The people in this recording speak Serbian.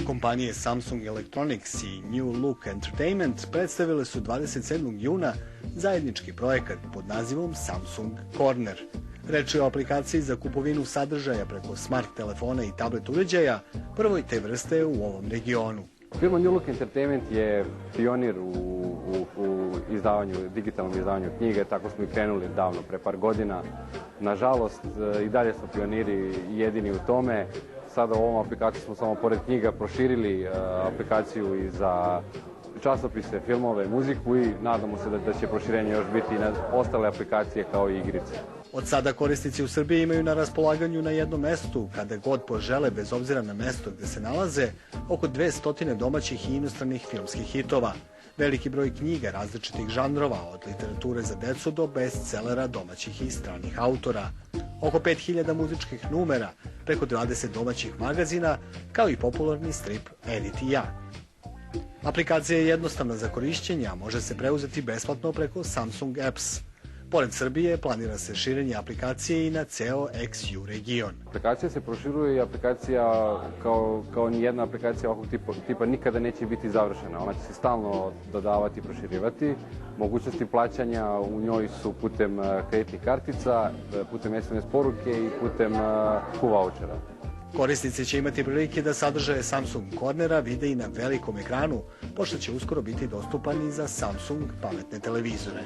Kompanije Samsung Electronics i New Look Entertainment predstavile su 27. juna zajednički projekat pod nazivom Samsung Corner. Reč je o aplikaciji za kupovinu sadržaja preko smart telefona i tablet uređaja, prvoj te vrste u ovom regionu. Firma New Look Entertainment je pionir u digitalnom izdavanju knjige, tako smo i krenuli davno, pre par godina. Nažalost, i dalje smo pioniri jedini u tome. Sada u ovom aplikaciju smo samo pored knjiga proširili aplikaciju i za časopise, filmove, muziku i nadamo se da će proširenje još biti i na ostale aplikacije kao i igrice. Od sada korisnici u Srbiji imaju na raspolaganju na jednom mestu, kada god požele, bez obzira na mesto gde se nalaze, oko 200 domaćih i inostranih filmskih hitova. Veliki broj knjiga različitih žanrova, od literature za decu do bestsellera domaćih i stranih autora. Oko 5000 muzičkih numera, preko 20 domaćih magazina, kao i popularni strip Edith i ja. Aplikacija je jednostavna za korišćenje, a može se preuzeti besplatno preko Samsung Apps. Pored Srbije planira se širenje aplikacije i na ceo ex-EU region. Aplikacija se proširuje i aplikacija kao nijedna aplikacija ovog tipa nikada neće biti završena. Ona će se stalno dodavati i proširivati. Mogućnosti plaćanja u njoj su putem kreditnih kartica, putem SMS poruke i putem Q-vouchera. Korisnici će imati prilike da sadržaje Samsung Cornera vide i na velikom ekranu, pošto će uskoro biti dostupan i za Samsung pametne televizore.